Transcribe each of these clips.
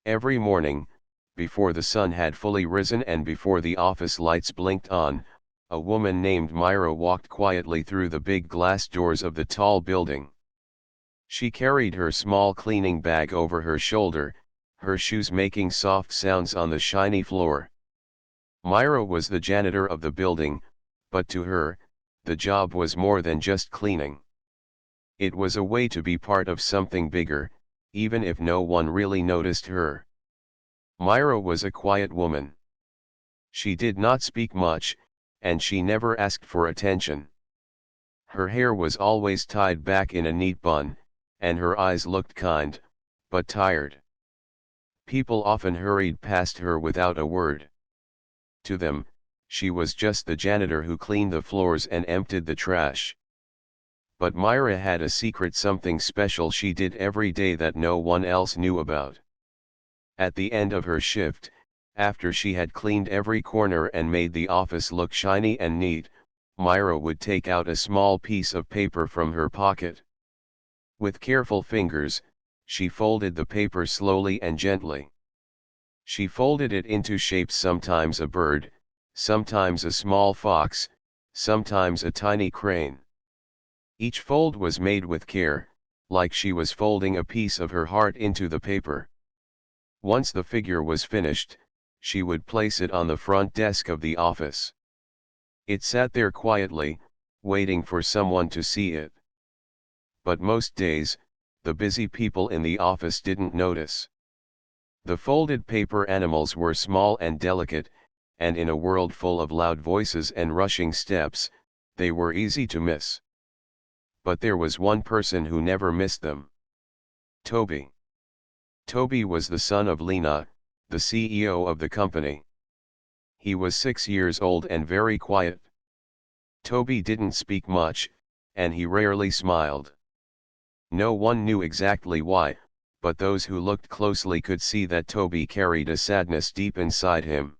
Every morning, before the sun had fully risen and before the office lights blinked on, a woman named Myra walked quietly through the big glass doors of the tall building. She carried her small cleaning bag over her shoulder, her shoes making soft sounds on the shiny floor. Myra was the janitor of the building, but to her, the job was more than just cleaning. It was a way to be part of something bigger, even if no one really noticed her. Myra was a quiet woman. She did not speak much, and she never asked for attention. Her hair was always tied back in a neat bun, and her eyes looked kind, but tired. People often hurried past her without a word. To them, she was just the janitor who cleaned the floors and emptied the trash. But Myra had a secret, something special she did every day that no one else knew about. At the end of her shift, after she had cleaned every corner and made the office look shiny and neat, Myra would take out a small piece of paper from her pocket. With careful fingers, she folded the paper slowly and gently. She folded it into shapes, sometimes a bird, sometimes a small fox, sometimes a tiny crane. Each fold was made with care, like she was folding a piece of her heart into the paper. Once the figure was finished, she would place it on the front desk of the office. It sat there quietly, waiting for someone to see it. But most days, the busy people in the office didn't notice. The folded paper animals were small and delicate, and in a world full of loud voices and rushing steps, they were easy to miss. But there was one person who never missed them. Toby. Toby was the son of Lena, the CEO of the company. He was 6 years old and very quiet. Toby didn't speak much, and he rarely smiled. No one knew exactly why, but those who looked closely could see that Toby carried a sadness deep inside him.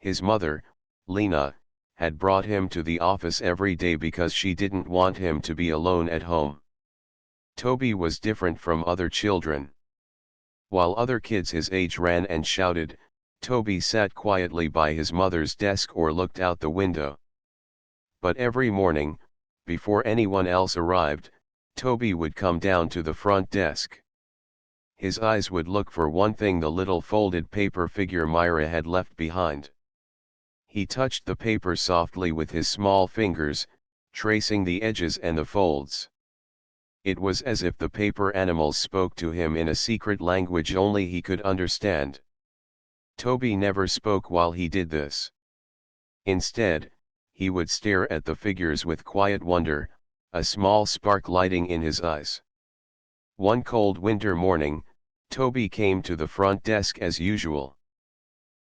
His mother, Lena, had brought him to the office every day because she didn't want him to be alone at home. Toby was different from other children. While other kids his age ran and shouted, Toby sat quietly by his mother's desk or looked out the window. But every morning, before anyone else arrived, Toby would come down to the front desk. His eyes would look for one thing: the little folded paper figure Myra had left behind. He touched the paper softly with his small fingers, tracing the edges and the folds. It was as if the paper animals spoke to him in a secret language only he could understand. Toby never spoke while he did this. Instead, he would stare at the figures with quiet wonder, a small spark lighting in his eyes. One cold winter morning, Toby came to the front desk as usual.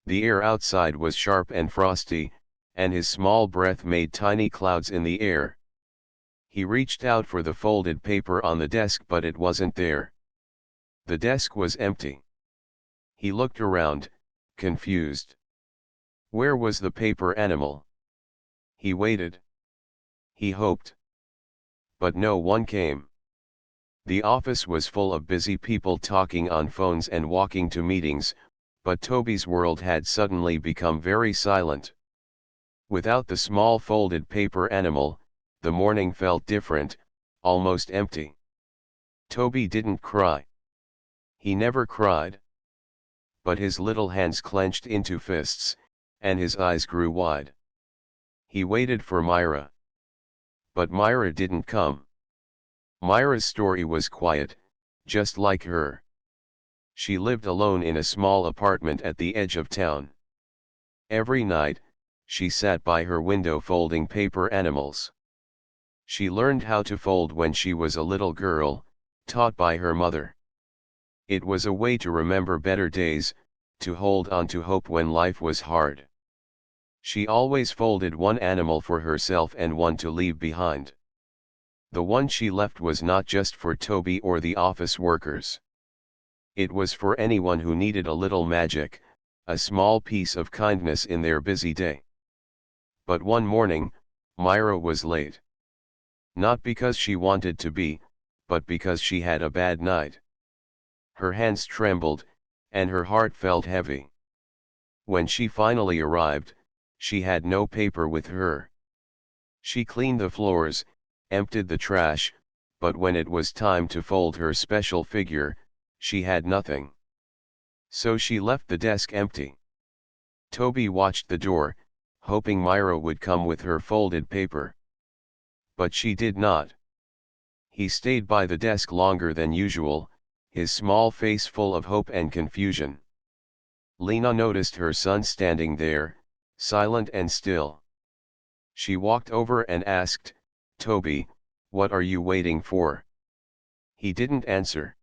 The air outside was sharp and frosty, and his small breath made tiny clouds in the air. He reached out for the folded paper on the desk, but it wasn't there. The desk was empty. He looked around, confused. Where was the paper animal? He waited. He hoped. But no one came. The office was full of busy people talking on phones and walking to meetings, but Toby's world had suddenly become very silent. Without the small folded paper animal, the morning felt different, almost empty. Toby didn't cry. He never cried. But his little hands clenched into fists, and his eyes grew wide. He waited for Myra. But Myra didn't come. Myra's story was quiet, just like her. She lived alone in a small apartment at the edge of town. Every night, she sat by her window folding paper animals. She learned how to fold when she was a little girl, taught by her mother. It was a way to remember better days, to hold on to hope when life was hard. She always folded one animal for herself and one to leave behind. The one she left was not just for Toby or the office workers. It was for anyone who needed a little magic, a small piece of kindness in their busy day. But one morning, Myra was late. Not because she wanted to be, but because she had a bad night. Her hands trembled, and her heart felt heavy. When she finally arrived, she had no paper with her. She cleaned the floors, emptied the trash, but when it was time to fold her special figure, she had nothing. So she left the desk empty. Toby watched the door, hoping Myra would come with her folded paper. But she did not. He stayed by the desk longer than usual, his small face full of hope and confusion. Lena noticed her son standing there, silent and still. She walked over and asked, "Toby, what are you waiting for?" He didn't answer.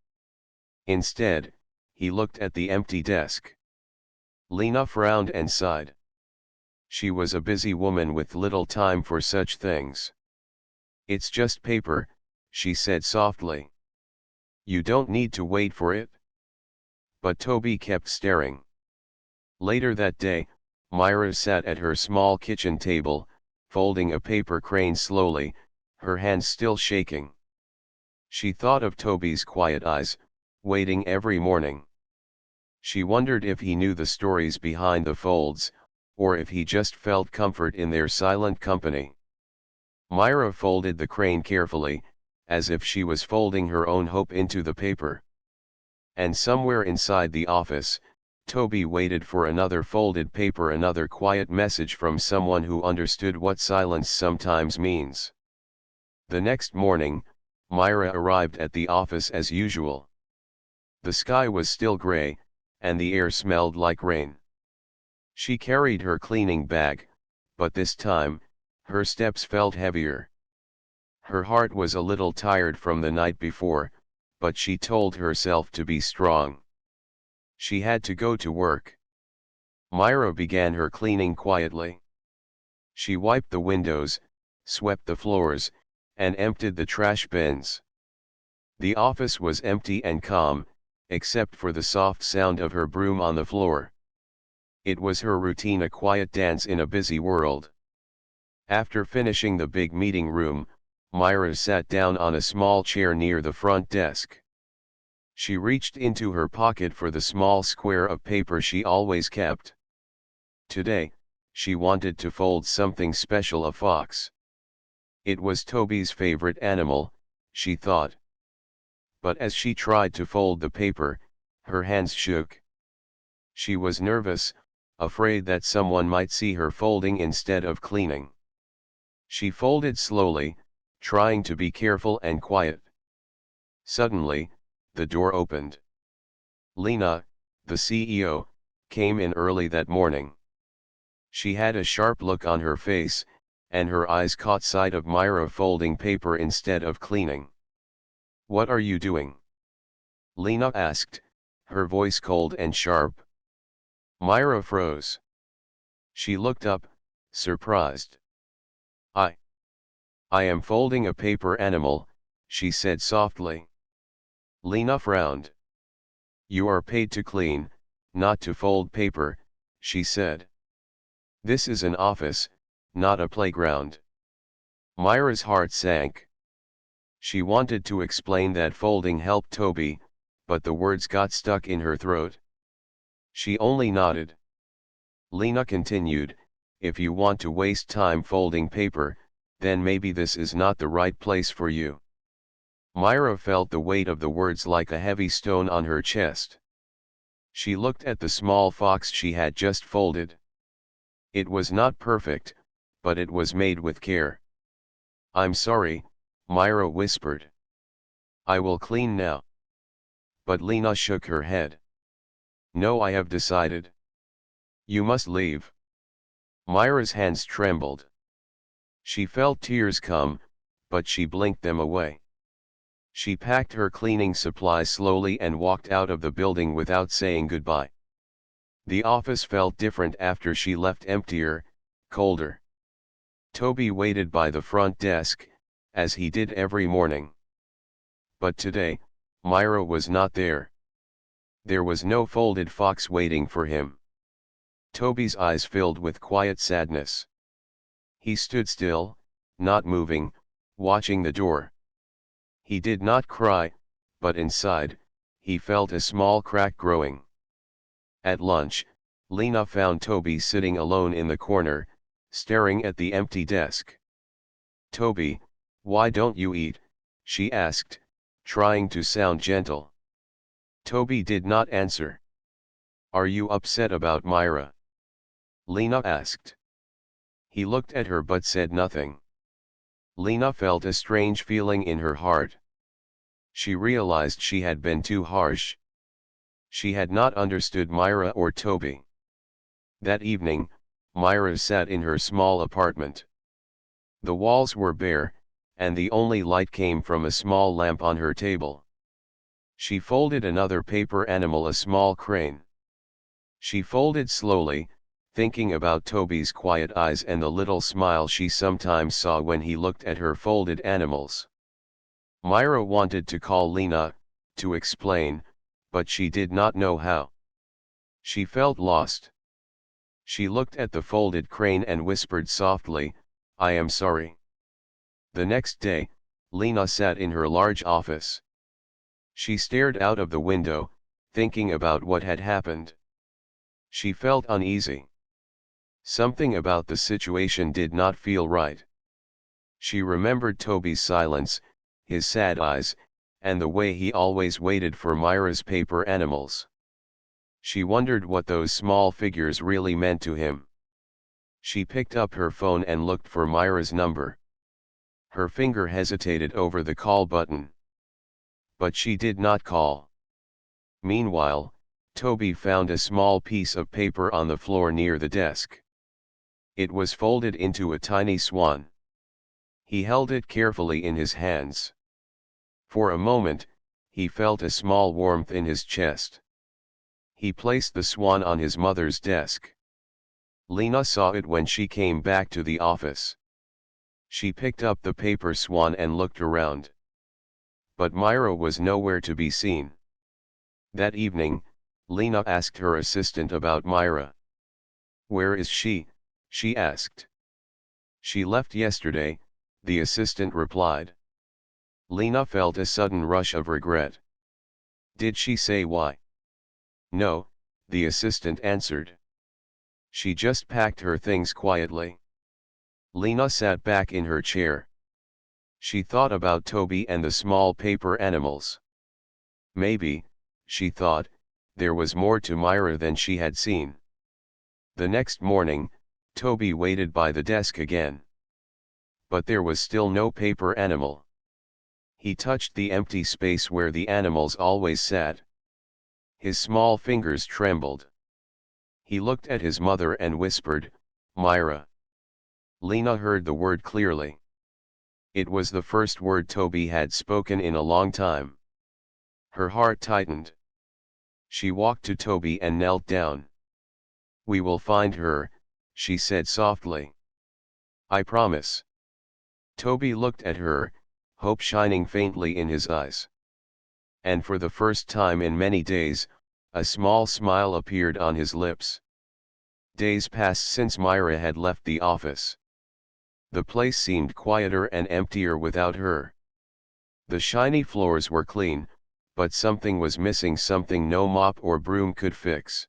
Instead, he looked at the empty desk. Lena frowned and sighed. She was a busy woman with little time for such things. "It's just paper," she said softly. "You don't need to wait for it." But Toby kept staring. Later that day, Myra sat at her small kitchen table, folding a paper crane slowly, her hands still shaking. She thought of Toby's quiet eyes, waiting every morning. She wondered if he knew the stories behind the folds, or if he just felt comfort in their silent company. Myra folded the crane carefully, as if she was folding her own hope into the paper. And somewhere inside the office, Toby waited for another folded paper, another quiet message from someone who understood what silence sometimes means. The next morning, Myra arrived at the office as usual. The sky was still gray, and the air smelled like rain. She carried her cleaning bag, but this time, her steps felt heavier. Her heart was a little tired from the night before, but she told herself to be strong. She had to go to work. Myra began her cleaning quietly. She wiped the windows, swept the floors, and emptied the trash bins. The office was empty and calm, except for the soft sound of her broom on the floor. It was her routine, a quiet dance in a busy world. After finishing the big meeting room, Myra sat down on a small chair near the front desk. She reached into her pocket for the small square of paper she always kept. Today, she wanted to fold something special, a fox. It was Toby's favorite animal, she thought. But as she tried to fold the paper, her hands shook. She was nervous, afraid that someone might see her folding instead of cleaning. She folded slowly, trying to be careful and quiet. Suddenly, the door opened. Lena, the CEO, came in early that morning. She had a sharp look on her face, and her eyes caught sight of Myra folding paper instead of cleaning. "What are you doing?" Lena asked, her voice cold and sharp. Myra froze. She looked up, surprised. I am folding a paper animal," she said softly. Lena frowned. "You are paid to clean, not to fold paper," she said. "This is an office, not a playground." Myra's heart sank. She wanted to explain that folding helped Toby, but the words got stuck in her throat. She only nodded. Lena continued, "If you want to waste time folding paper, then maybe this is not the right place for you." Myra felt the weight of the words like a heavy stone on her chest. She looked at the small fox she had just folded. It was not perfect, but it was made with care. "I'm sorry," Myra whispered. "I will clean now." But Lena shook her head. "No, I have decided. You must leave." Myra's hands trembled. She felt tears come, but she blinked them away. She packed her cleaning supplies slowly and walked out of the building without saying goodbye. The office felt different after she left, emptier, colder. Toby waited by the front desk, as he did every morning. But today, Myra was not there. There was no folded fox waiting for him. Toby's eyes filled with quiet sadness. He stood still, not moving, watching the door. He did not cry, but inside, he felt a small crack growing. At lunch, Lena found Toby sitting alone in the corner, staring at the empty desk. "Toby, why don't you eat?" she asked, trying to sound gentle. Toby did not answer. "Are you upset about Myra?" Lena asked. He looked at her but said nothing. Lena felt a strange feeling in her heart. She realized she had been too harsh. She had not understood Myra or Toby. That evening, Myra sat in her small apartment. The walls were bare, and the only light came from a small lamp on her table. She folded another paper animal, a small crane. She folded slowly, thinking about Toby's quiet eyes and the little smile she sometimes saw when he looked at her folded animals. Myra wanted to call Lena, to explain, but she did not know how. She felt lost. She looked at the folded crane and whispered softly, "I am sorry." The next day, Lena sat in her large office. She stared out of the window, thinking about what had happened. She felt uneasy. Something about the situation did not feel right. She remembered Toby's silence, his sad eyes, and the way he always waited for Myra's paper animals. She wondered what those small figures really meant to him. She picked up her phone and looked for Myra's number. Her finger hesitated over the call button. But she did not call. Meanwhile, Toby found a small piece of paper on the floor near the desk. It was folded into a tiny swan. He held it carefully in his hands. For a moment, he felt a small warmth in his chest. He placed the swan on his mother's desk. Lena saw it when she came back to the office. She picked up the paper swan and looked around. But Myra was nowhere to be seen. That evening, Lena asked her assistant about Myra. "Where is she?" she asked. "She left yesterday," the assistant replied. Lena felt a sudden rush of regret. "Did she say why?" "No," the assistant answered. "She just packed her things quietly." Lena sat back in her chair. She thought about Toby and the small paper animals. Maybe, she thought, there was more to Myra than she had seen. The next morning, Toby waited by the desk again. But there was still no paper animal. He touched the empty space where the animals always sat. His small fingers trembled. He looked at his mother and whispered, "Myra." Lena heard the word clearly. It was the first word Toby had spoken in a long time. Her heart tightened. She walked to Toby and knelt down. "We will find her," she said softly. "I promise." Toby looked at her, hope shining faintly in his eyes. And for the first time in many days, a small smile appeared on his lips. Days passed since Myra had left the office. The place seemed quieter and emptier without her. The shiny floors were clean, but something was missing, something no mop or broom could fix.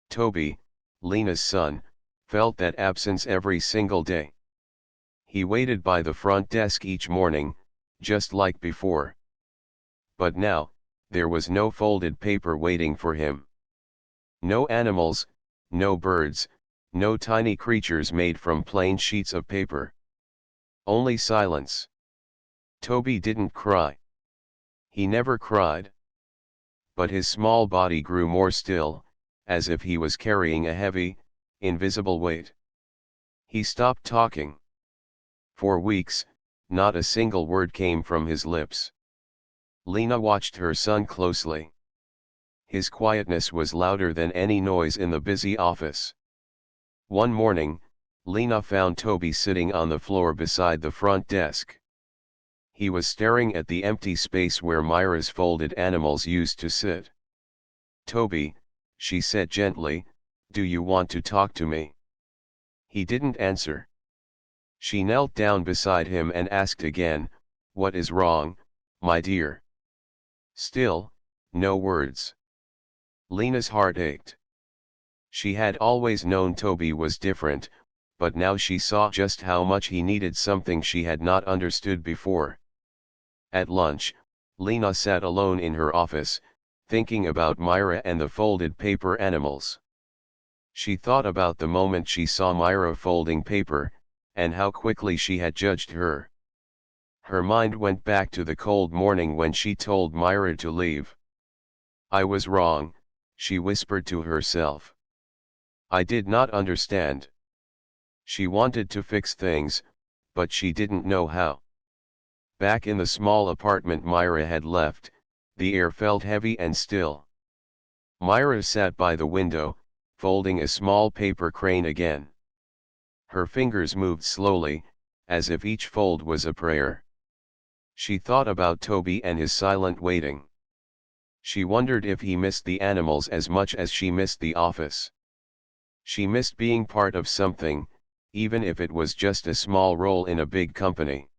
Toby, Lena's son, felt that absence every single day. He waited by the front desk each morning, just like before. But now, there was no folded paper waiting for him. No animals, no birds, no tiny creatures made from plain sheets of paper. Only silence. Toby didn't cry. He never cried. But his small body grew more still, as if he was carrying a heavy, invisible weight. He stopped talking. For weeks, not a single word came from his lips. Lena watched her son closely. His quietness was louder than any noise in the busy office. One morning, Lena found Toby sitting on the floor beside the front desk. He was staring at the empty space where Myra's folded animals used to sit. "Toby," she said gently, "do you want to talk to me?" He didn't answer. She knelt down beside him and asked again, "What is wrong, my dear?" Still, no words. Lena's heart ached. She had always known Toby was different, but now she saw just how much he needed something she had not understood before. At lunch, Lena sat alone in her office, thinking about Myra and the folded paper animals. She thought about the moment she saw Myra folding paper, and how quickly she had judged her. Her mind went back to the cold morning when she told Myra to leave. "I was wrong," she whispered to herself. "I did not understand." She wanted to fix things, but she didn't know how. Back in the small apartment Myra had left, the air felt heavy and still. Myra sat by the window, folding a small paper crane again. Her fingers moved slowly, as if each fold was a prayer. She thought about Toby and his silent waiting. She wondered if he missed the animals as much as she missed the office. She missed being part of something, even if it was just a small role in a big company.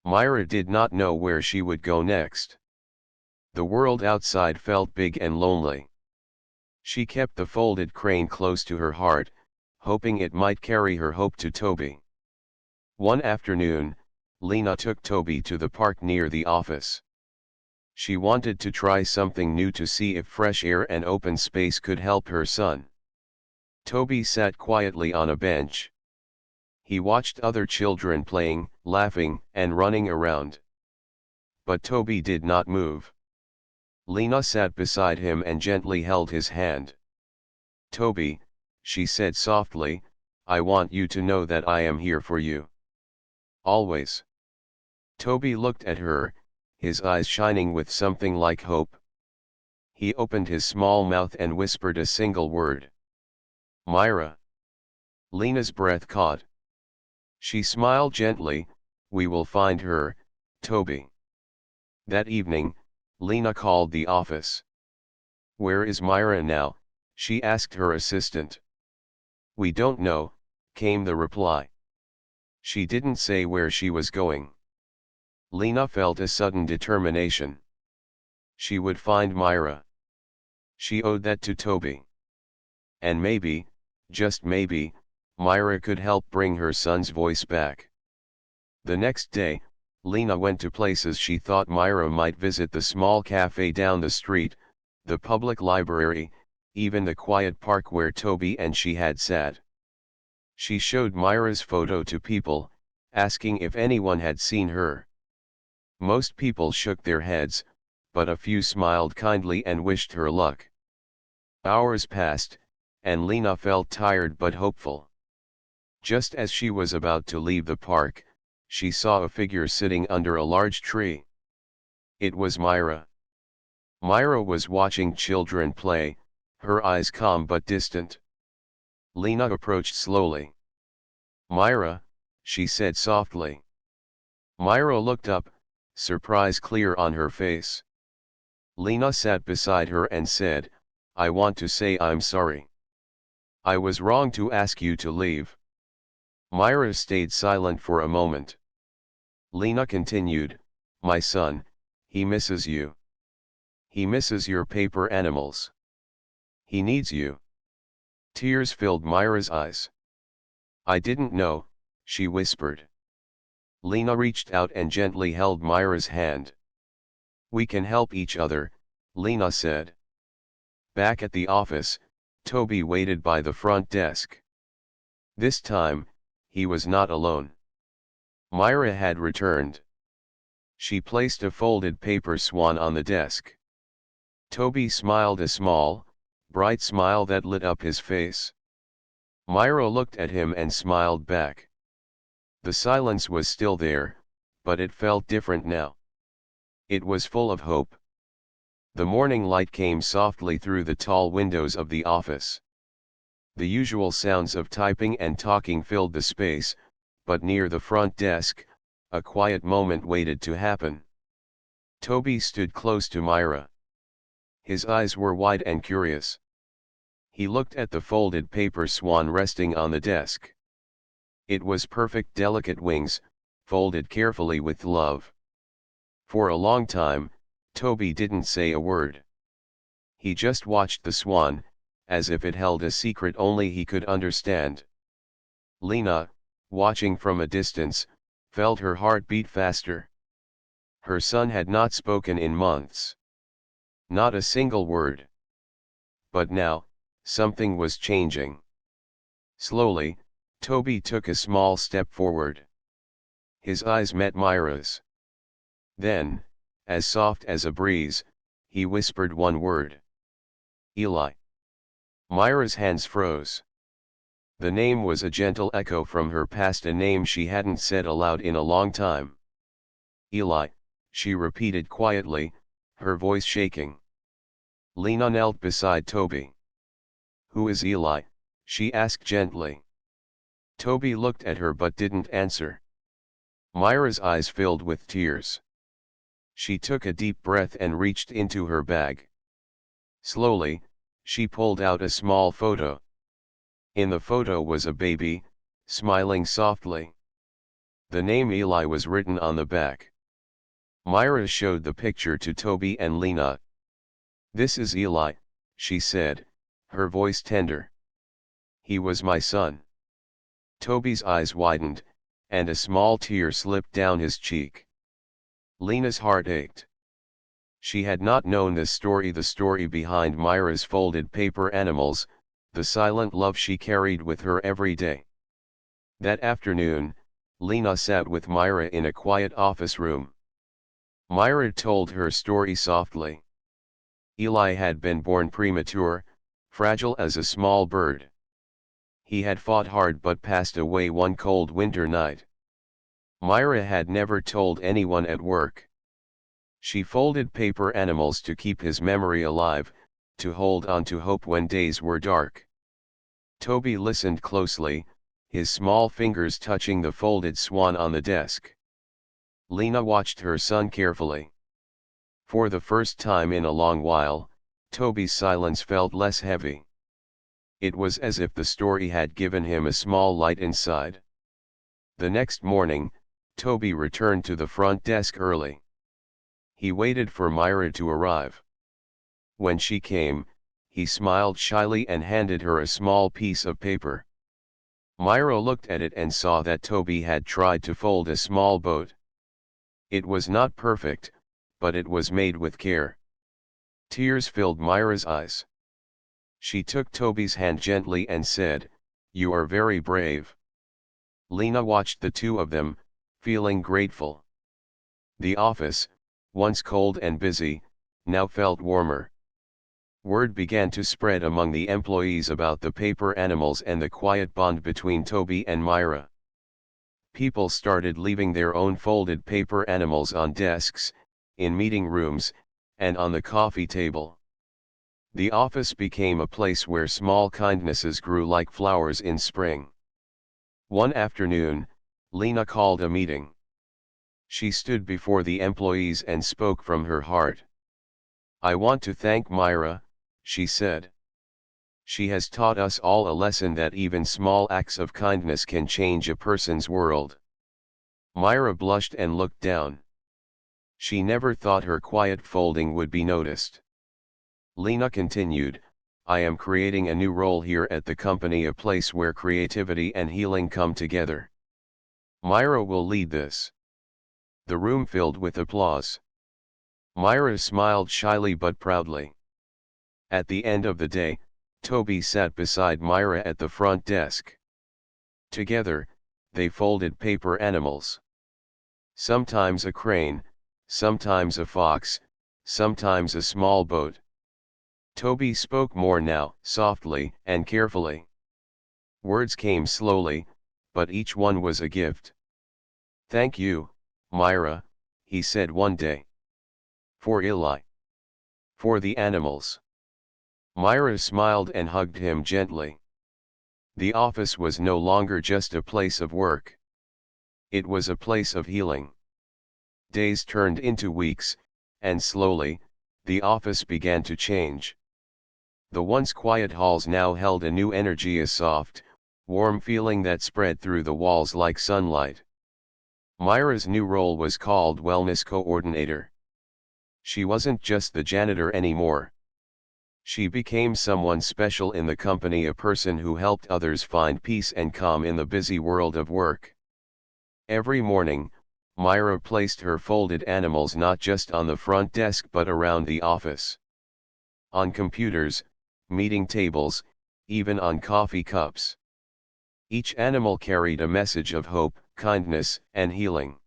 Myra did not know where she would go next. The world outside felt big and lonely. She kept the folded crane close to her heart, hoping it might carry her hope to Toby. One afternoon, Lena took Toby to the park near the office. She wanted to try something new to see if fresh air and open space could help her son. Toby sat quietly on a bench. He watched other children playing, laughing, and running around. But Toby did not move. Lena sat beside him and gently held his hand. "Toby," she said softly, "I want you to know that I am here for you. Always." Toby looked at her, his eyes shining with something like hope. He opened his small mouth and whispered a single word. "Myra." Lena's breath caught. She smiled gently, "We will find her, Toby." That evening, Lena called the office. "Where is Myra now?" she asked her assistant. "We don't know," came the reply. She didn't say where she was going. Lena felt a sudden determination. She would find Myra. She owed that to Toby. And maybe, just maybe, Myra could help bring her son's voice back. The next day, Lena went to places she thought Myra might visit: the small cafe down the street, the public library, even the quiet park where Toby and she had sat. She showed Myra's photo to people, asking if anyone had seen her. Most people shook their heads, but a few smiled kindly and wished her luck. Hours passed, and Lena felt tired but hopeful. Just as she was about to leave the park, she saw a figure sitting under a large tree. It was Myra. Myra was watching children play, her eyes calm but distant. Lena approached slowly. "Myra," she said softly. Myra looked up, surprise clear on her face. Lena sat beside her and said, "I want to say I'm sorry. I was wrong to ask you to leave." Myra stayed silent for a moment. Lena continued, "My son, he misses you. He misses your paper animals. He needs you." Tears filled Myra's eyes. "I didn't know," she whispered. Lena reached out and gently held Myra's hand. "We can help each other," Lena said. Back at the office, Toby waited by the front desk. This time, he was not alone. Myra had returned. She placed a folded paper swan on the desk. Toby smiled, a small, bright smile that lit up his face. Myra looked at him and smiled back. The silence was still there, but it felt different now. It was full of hope. The morning light came softly through the tall windows of the office. The usual sounds of typing and talking filled the space, but near the front desk, a quiet moment waited to happen. Toby stood close to Myra. His eyes were wide and curious. He looked at the folded paper swan resting on the desk. It was perfect, delicate wings, folded carefully with love. For a long time, Toby didn't say a word. He just watched the swan, as if it held a secret only he could understand. Lena, watching from a distance, felt her heart beat faster. Her son had not spoken in months. Not a single word. But now, something was changing. Slowly, Toby took a small step forward. His eyes met Myra's. Then, as soft as a breeze, he whispered one word. Eli. Myra's hands froze. The name was a gentle echo from her past, a name she hadn't said aloud in a long time. Eli, she repeated quietly, her voice shaking. Lena knelt beside Toby. Who is Eli? She asked gently. Toby looked at her but didn't answer. Myra's eyes filled with tears. She took a deep breath and reached into her bag. Slowly, she pulled out a small photo. In the photo was a baby, smiling softly. The name Eli was written on the back. Myra showed the picture to Toby and Lena. This is Eli, she said, her voice tender. He was my son. Toby's eyes widened, and a small tear slipped down his cheek. Lena's heart ached. She had not known the story behind Myra's folded paper animals, the silent love she carried with her every day. That afternoon, Lena sat with Myra in a quiet office room. Myra told her story softly. Eli had been born premature, fragile as a small bird. He had fought hard but passed away one cold winter night. Myra had never told anyone at work. She folded paper animals to keep his memory alive, to hold on to hope when days were dark. Toby listened closely, his small fingers touching the folded swan on the desk. Lena watched her son carefully. For the first time in a long while, Toby's silence felt less heavy. It was as if the story had given him a small light inside. The next morning, Toby returned to the front desk early. He waited for Myra to arrive. When she came, he smiled shyly and handed her a small piece of paper. Myra looked at it and saw that Toby had tried to fold a small boat. It was not perfect, but it was made with care. Tears filled Myra's eyes. She took Toby's hand gently and said, "You are very brave." Lena watched the two of them, feeling grateful. The office, once cold and busy, now felt warmer. Word began to spread among the employees about the paper animals and the quiet bond between Toby and Myra. People started leaving their own folded paper animals on desks, in meeting rooms, and on the coffee table. The office became a place where small kindnesses grew like flowers in spring. One afternoon, Lena called a meeting. She stood before the employees and spoke from her heart. "I want to thank Myra," she said. "She has taught us all a lesson that even small acts of kindness can change a person's world." Myra blushed and looked down. She never thought her quiet folding would be noticed. Lena continued, "I am creating a new role here at the company, a place where creativity and healing come together. Myra will lead this." The room filled with applause. Myra smiled shyly but proudly. At the end of the day, Toby sat beside Myra at the front desk. Together, they folded paper animals. Sometimes a crane, sometimes a fox, sometimes a small boat. Toby spoke more now, softly and carefully. Words came slowly, but each one was a gift. "Thank you, Myra," he said one day. "For Eli. For the animals." Myra smiled and hugged him gently. The office was no longer just a place of work. It was a place of healing. Days turned into weeks, and slowly, the office began to change. The once quiet halls now held a new energy, a soft, warm feeling that spread through the walls like sunlight. Myra's new role was called Wellness Coordinator. She wasn't just the janitor anymore. She became someone special in the company, a person who helped others find peace and calm in the busy world of work. Every morning, Myra placed her folded animals not just on the front desk but around the office. On computers, meeting tables, even on coffee cups. Each animal carried a message of hope, kindness, and healing.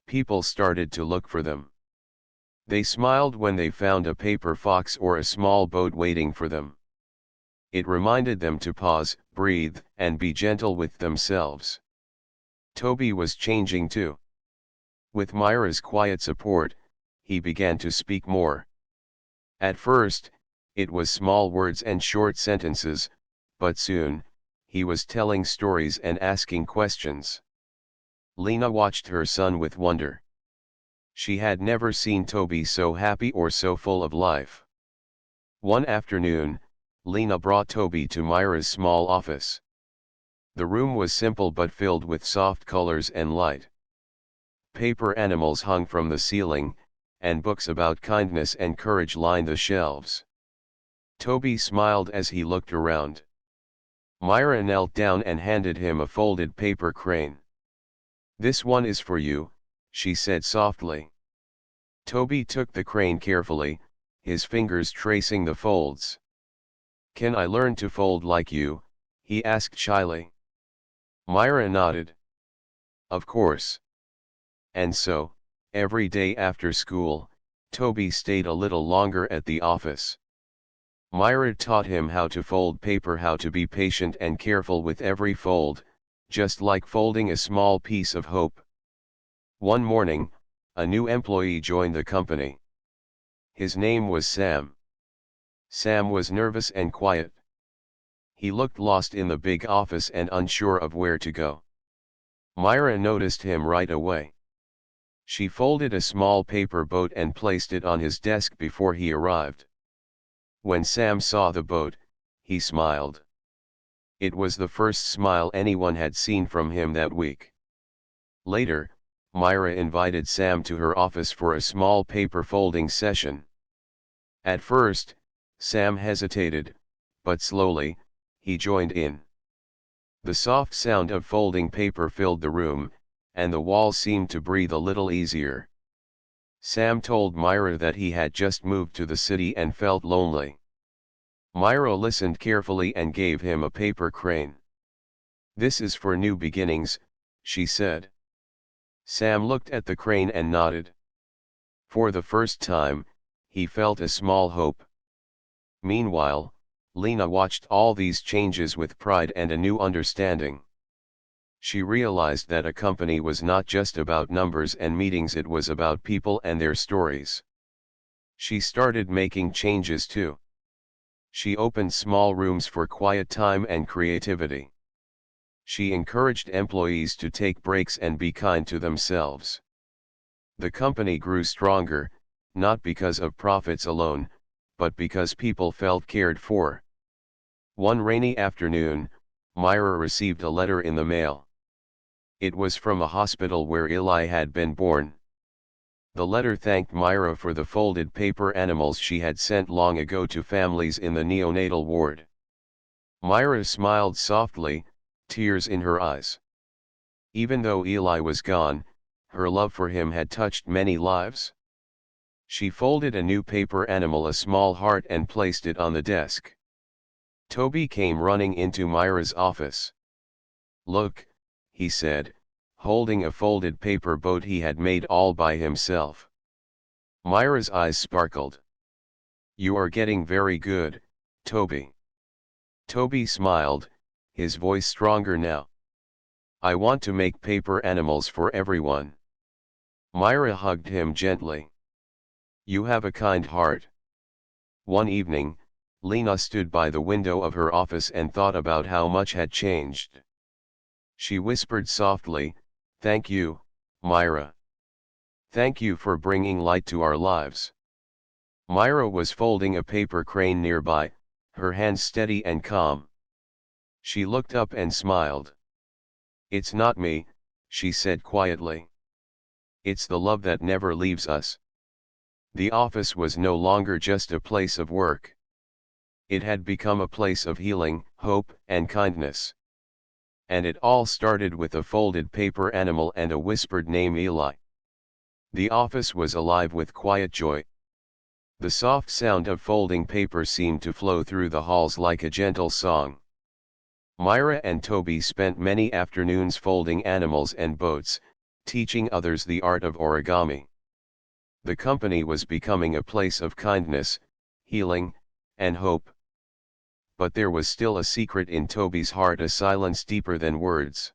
People started to look for them. They smiled when they found a paper fox or a small boat waiting for them. It reminded them to pause, breathe, and be gentle with themselves. Toby was changing too. With Myra's quiet support, he began to speak more. At first, it was small words and short sentences, but soon, he was telling stories and asking questions. Lena watched her son with wonder. She had never seen Toby so happy or so full of life. One afternoon, Lena brought Toby to Myra's small office. The room was simple but filled with soft colors and light. Paper animals hung from the ceiling, and books about kindness and courage lined the shelves. Toby smiled as he looked around. Myra knelt down and handed him a folded paper crane. "This one is for you," she said softly. Toby took the crane carefully, his fingers tracing the folds. "Can I learn to fold like you?" he asked shyly. Myra nodded. "Of course." And so, every day after school, Toby stayed a little longer at the office. Myra taught him how to fold paper, how to be patient and careful with every fold, just like folding a small piece of hope. One morning, a new employee joined the company. His name was Sam. Sam was nervous and quiet. He looked lost in the big office and unsure of where to go. Myra noticed him right away. She folded a small paper boat and placed it on his desk before he arrived. When Sam saw the boat, he smiled. It was the first smile anyone had seen from him that week. Later, Myra invited Sam to her office for a small paper folding session. At first, Sam hesitated, but slowly, he joined in. The soft sound of folding paper filled the room, and the walls seemed to breathe a little easier. Sam told Myra that he had just moved to the city and felt lonely. Myra listened carefully and gave him a paper crane. "This is for new beginnings," she said. Sam looked at the crane and nodded. For the first time, he felt a small hope. Meanwhile, Lena watched all these changes with pride and a new understanding. She realized that a company was not just about numbers and meetings, it was about people and their stories. She started making changes too. She opened small rooms for quiet time and creativity. She encouraged employees to take breaks and be kind to themselves. The company grew stronger, not because of profits alone, but because people felt cared for. One rainy afternoon, Myra received a letter in the mail. It was from a hospital where Eli had been born. The letter thanked Myra for the folded paper animals she had sent long ago to families in the neonatal ward. Myra smiled softly, tears in her eyes. Even though Eli was gone, her love for him had touched many lives. She folded a new paper animal, a small heart, and placed it on the desk. Toby came running into Myra's office. "Look," he said, holding a folded paper boat he had made all by himself. Myra's eyes sparkled. "You are getting very good, Toby." Toby smiled, his voice stronger now. "I want to make paper animals for everyone." Myra hugged him gently. "You have a kind heart." One evening, Lena stood by the window of her office and thought about how much had changed. She whispered softly, "Thank you, Myra. Thank you for bringing light to our lives." Myra was folding a paper crane nearby, her hands steady and calm. She looked up and smiled. "It's not me," she said quietly. "It's the love that never leaves us." The office was no longer just a place of work. It had become a place of healing, hope, and kindness. And it all started with a folded paper animal and a whispered name, Eli. The office was alive with quiet joy. The soft sound of folding paper seemed to flow through the halls like a gentle song. Myra and Toby spent many afternoons folding animals and boats, teaching others the art of origami. The company was becoming a place of kindness, healing, and hope. But there was still a secret in Toby's heart, a silence deeper than words.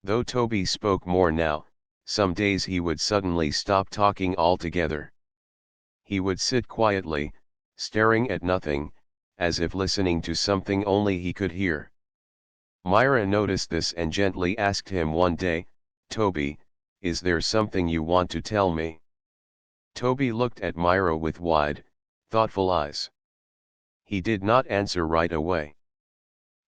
Though Toby spoke more now, some days he would suddenly stop talking altogether. He would sit quietly, staring at nothing, as if listening to something only he could hear. Myra noticed this and gently asked him one day, "Toby, is there something you want to tell me?" Toby looked at Myra with wide, thoughtful eyes. He did not answer right away.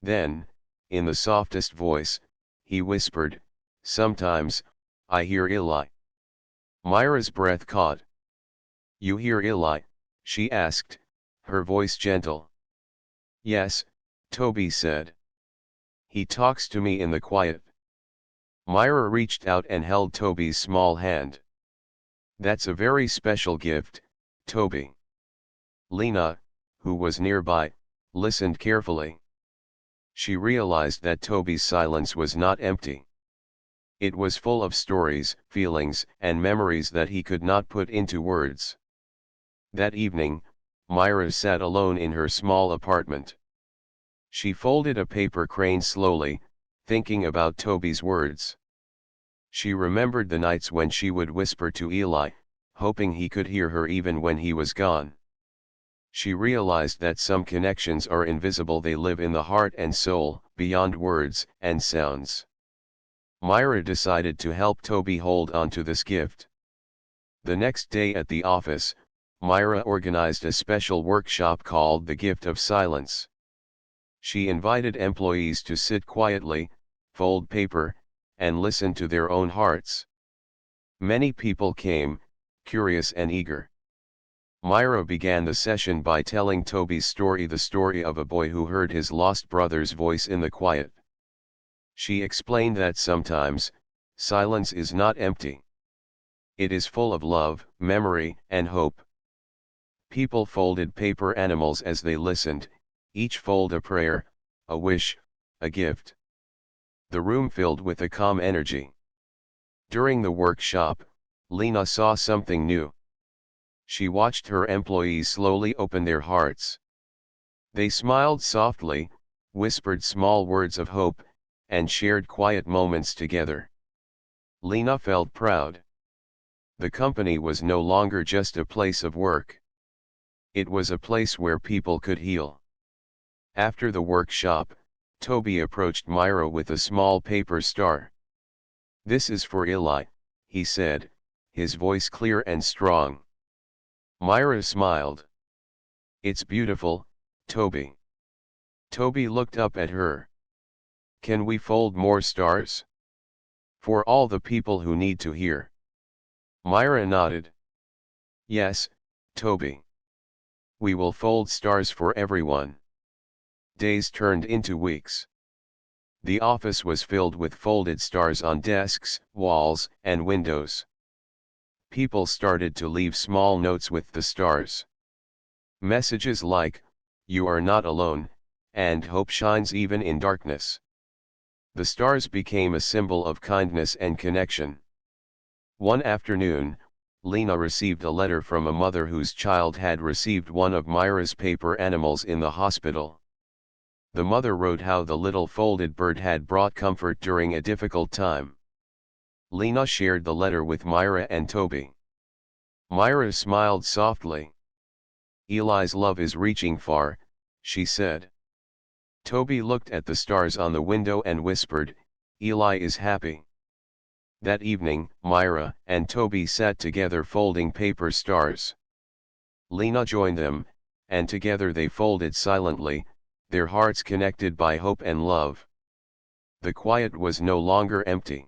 Then, in the softest voice, he whispered, "Sometimes, I hear Eli." Myra's breath caught. "You hear Eli?" she asked, her voice gentle. "Yes," Toby said. "He talks to me in the quiet." Myra reached out and held Toby's small hand. "That's a very special gift, Toby." Lena, who was nearby, listened carefully. She realized that Toby's silence was not empty. It was full of stories, feelings, and memories that he could not put into words. That evening, Myra sat alone in her small apartment. She folded a paper crane slowly, thinking about Toby's words. She remembered the nights when she would whisper to Eli, hoping he could hear her even when he was gone. She realized that some connections are invisible, they live in the heart and soul, beyond words and sounds. Myra decided to help Toby hold on to this gift. The next day at the office, Myra organized a special workshop called The Gift of Silence. She invited employees to sit quietly, fold paper, and listen to their own hearts. Many people came, curious and eager. Myra began the session by telling Toby's story, the story of a boy who heard his lost brother's voice in the quiet. She explained that sometimes, silence is not empty. It is full of love, memory, and hope. People folded paper animals as they listened, each fold a prayer, a wish, a gift. The room filled with a calm energy. During the workshop, Lena saw something new. She watched her employees slowly open their hearts. They smiled softly, whispered small words of hope, and shared quiet moments together. Lena felt proud. The company was no longer just a place of work. It was a place where people could heal. After the workshop, Toby approached Myra with a small paper star. "This is for Eli," he said, his voice clear and strong. Myra smiled. "It's beautiful, Toby." Toby looked up at her. "Can we fold more stars? For all the people who need to hear?" Myra nodded. "Yes, Toby. We will fold stars for everyone." Days turned into weeks. The office was filled with folded stars on desks, walls, and windows. People started to leave small notes with the stars. Messages like, "You are not alone," and "Hope shines even in darkness." The stars became a symbol of kindness and connection. One afternoon, Lena received a letter from a mother whose child had received one of Myra's paper animals in the hospital. The mother wrote how the little folded bird had brought comfort during a difficult time. Lena shared the letter with Myra and Toby. Myra smiled softly. "Eli's love is reaching far," she said. Toby looked at the stars on the window and whispered, "Eli is happy." That evening, Myra and Toby sat together folding paper stars. Lena joined them, and together they folded silently, their hearts connected by hope and love. The quiet was no longer empty.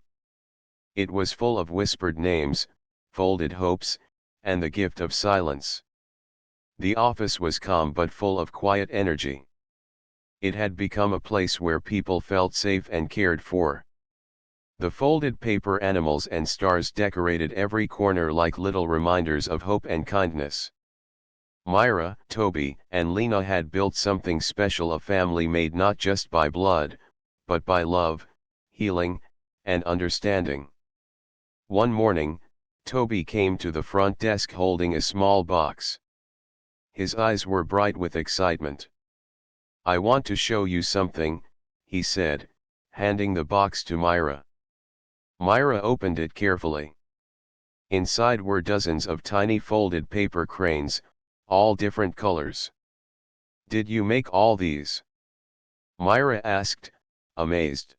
It was full of whispered names, folded hopes, and the gift of silence. The office was calm but full of quiet energy. It had become a place where people felt safe and cared for. The folded paper animals and stars decorated every corner like little reminders of hope and kindness. Myra, Toby, and Lena had built something special, a family made not just by blood, but by love, healing, and understanding. One morning, Toby came to the front desk holding a small box. His eyes were bright with excitement. "I want to show you something," he said, handing the box to Myra. Myra opened it carefully. Inside were dozens of tiny folded paper cranes, all different colors. "Did you make all these?" Myra asked, amazed.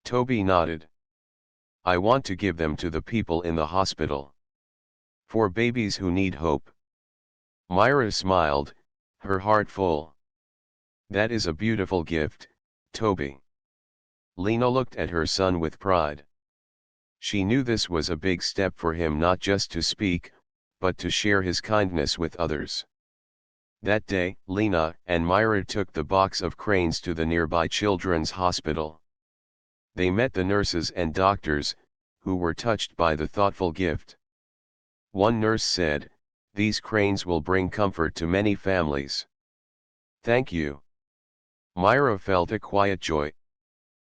Toby nodded. "I want to give them to the people in the hospital. For babies who need hope." Myra smiled, her heart full. "That is a beautiful gift, Toby." Lena looked at her son with pride. She knew this was a big step for him, not just to speak, but to share his kindness with others. That day, Lena and Myra took the box of cranes to the nearby children's hospital. They met the nurses and doctors, who were touched by the thoughtful gift. One nurse said, "These cranes will bring comfort to many families." "Thank you." Myra felt a quiet joy.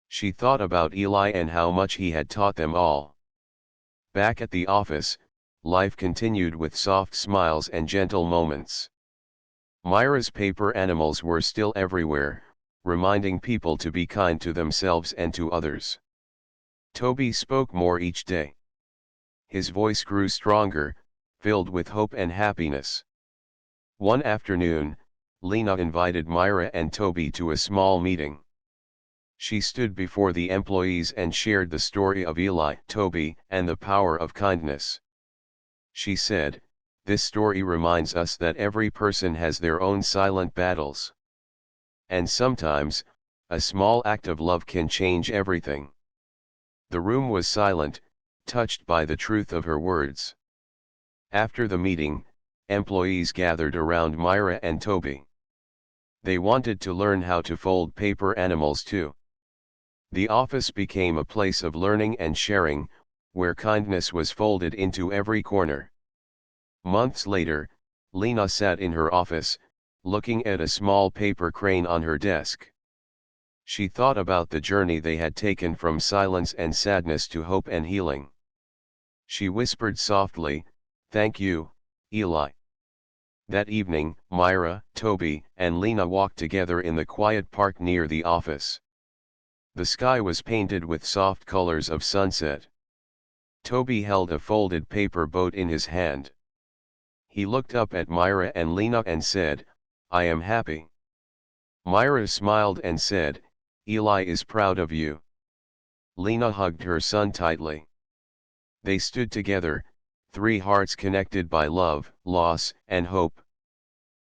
She thought about Eli and how much he had taught them all. Back at the office, life continued with soft smiles and gentle moments. Myra's paper animals were still everywhere, reminding people to be kind to themselves and to others. Toby spoke more each day. His voice grew stronger, filled with hope and happiness. One afternoon, Lena invited Myra and Toby to a small meeting. She stood before the employees and shared the story of Eli, Toby, and the power of kindness. She said, "This story reminds us that every person has their own silent battles. And sometimes, a small act of love can change everything." The room was silent, touched by the truth of her words. After the meeting, employees gathered around Myra and Toby. They wanted to learn how to fold paper animals too. The office became a place of learning and sharing, where kindness was folded into every corner. Months later, Lena sat in her office, looking at a small paper crane on her desk. She thought about the journey they had taken from silence and sadness to hope and healing. She whispered softly, "Thank you, Eli." That evening, Myra, Toby, and Lena walked together in the quiet park near the office. The sky was painted with soft colors of sunset. Toby held a folded paper boat in his hand. He looked up at Myra and Lena and said, "I am happy." Myra smiled and said, "Eli is proud of you." Lena hugged her son tightly. They stood together, three hearts connected by love, loss, and hope.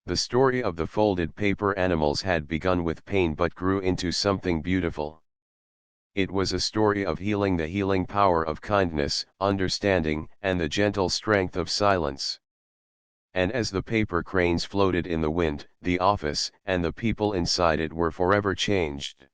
The story of the folded paper animals had begun with pain but grew into something beautiful. It was a story of healing, the healing power of kindness, understanding, and the gentle strength of silence. And as the paper cranes floated in the wind, the office and the people inside it were forever changed.